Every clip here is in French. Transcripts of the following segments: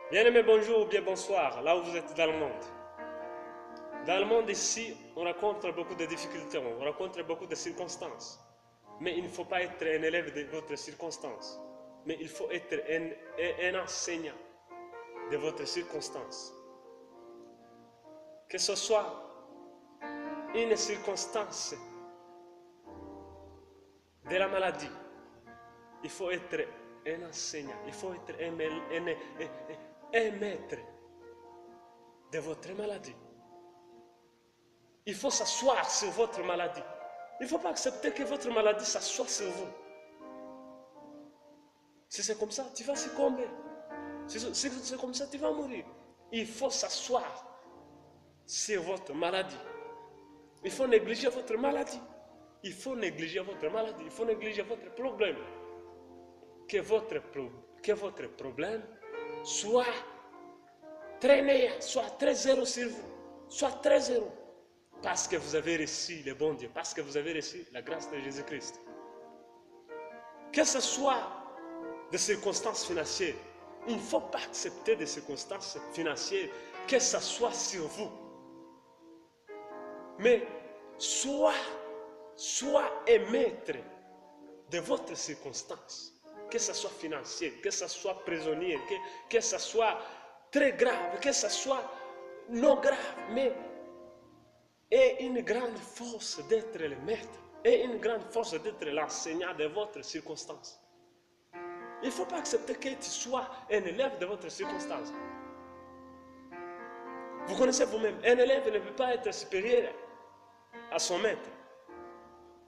Bien-aimés, bonjour ou bien bonsoir, là où vous êtes dans le monde. Dans le monde ici, on rencontre beaucoup de difficultés, on rencontre beaucoup de circonstances. Mais il ne faut pas être un élève de votre circonstance, mais il faut être un enseignant de votre circonstance. Que ce soit une circonstance de la maladie, il faut être un enseignant, il faut être un maître de votre maladie. Il faut s'asseoir sur votre maladie. Il ne faut pas accepter que votre maladie s'assoie sur vous. Si c'est comme ça, tu vas succomber. Si c'est comme ça, tu vas mourir. Il faut s'asseoir sur votre maladie. Il faut négliger votre maladie. Il faut négliger votre maladie. Il faut négliger votre problème. Que votre problème soit très meilleur, soit très zéro sur vous. Soit très zéro. Parce que vous avez reçu le bon Dieu. Parce que vous avez reçu la grâce de Jésus-Christ. Que ce soit des circonstances financières, il ne faut pas accepter des circonstances financières que ce soit sur vous. Mais sois un maître de votre circonstance. Que ce soit financier, que ce soit prisonnier, que ce soit très grave, que ce soit non grave, mais et une grande force d'être le maître, et une grande force d'être l'enseignant de votre circonstance. Il ne faut pas accepter que tu sois un élève de votre circonstance. Vous connaissez vous-même, un élève ne peut pas être supérieur à son maître.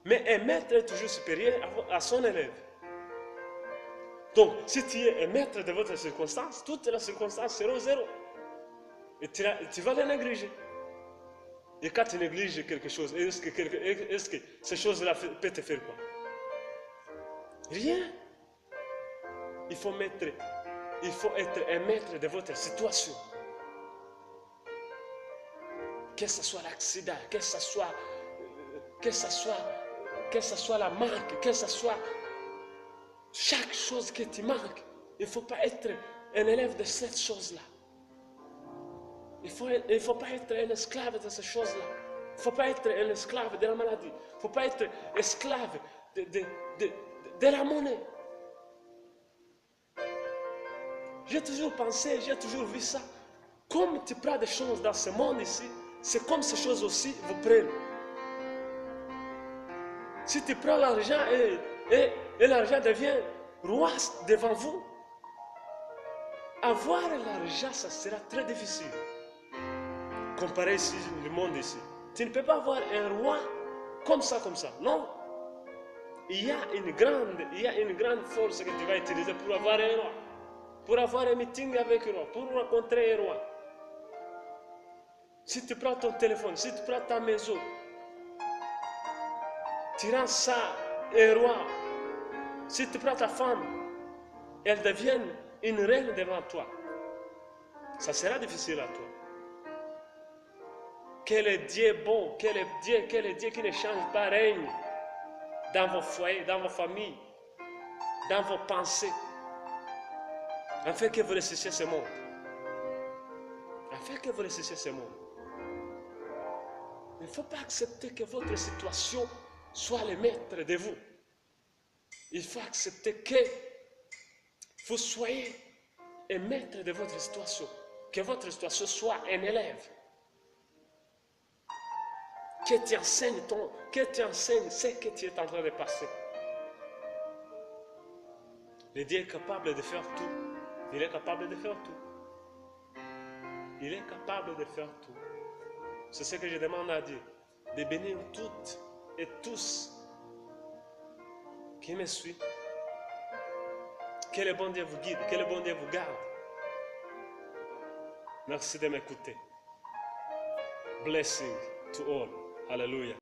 Mais un maître est toujours supérieur à son élève. Donc, si tu es un maître de votre circonstance, toutes les circonstances seront zéro. Et tu vas les négliger. Et quand tu négliges quelque chose, est-ce que ces choses-là peuvent te faire quoi? Rien. Il faut être un maître de votre situation. Que ce soit l'accident, que ce soit la manque, que ce soit chaque chose que tu manques. Il ne faut pas être un élève de cette chose-là. Il ne faut pas être un esclave de ces choses-là. Il ne faut pas être un esclave de la maladie. Il ne faut pas être esclave de la monnaie. J'ai toujours pensé, j'ai toujours vu ça. Comme tu prends des choses dans ce monde ici, c'est comme ces choses aussi vous prennent. Si tu prends l'argent et l'argent devient roi devant vous, avoir l'argent, ça sera très difficile. Comparé ici, le monde ici. Tu ne peux pas avoir un roi comme ça. Non. Il y a une grande force que tu vas utiliser pour avoir un roi. Pour avoir un meeting avec un roi. Pour rencontrer un roi. Si tu prends ton téléphone, si tu prends ta maison, tu rends ça un roi. Si tu prends ta femme, elle devient une reine devant toi. Ça sera difficile à toi. Quel est Dieu bon, quel est Dieu qui ne change pas règne dans vos foyers, dans vos familles, dans vos pensées, afin que vous ressuscitiez ce monde. Afin que vous ressuscitiez ce monde. Il ne faut pas accepter que votre situation soit le maître de vous. Il faut accepter que vous soyez un maître de votre situation. Que votre situation soit un élève. Que tu enseignes ce que tu es en train de passer. Le Dieu est capable de faire tout. Il est capable de faire tout. Il est capable de faire tout. C'est ce que je demande à Dieu. De bénir toutes et tous qui me suivent. Que le bon Dieu vous guide, que le bon Dieu vous garde. Merci de m'écouter. Blessing to all. Hallelujah.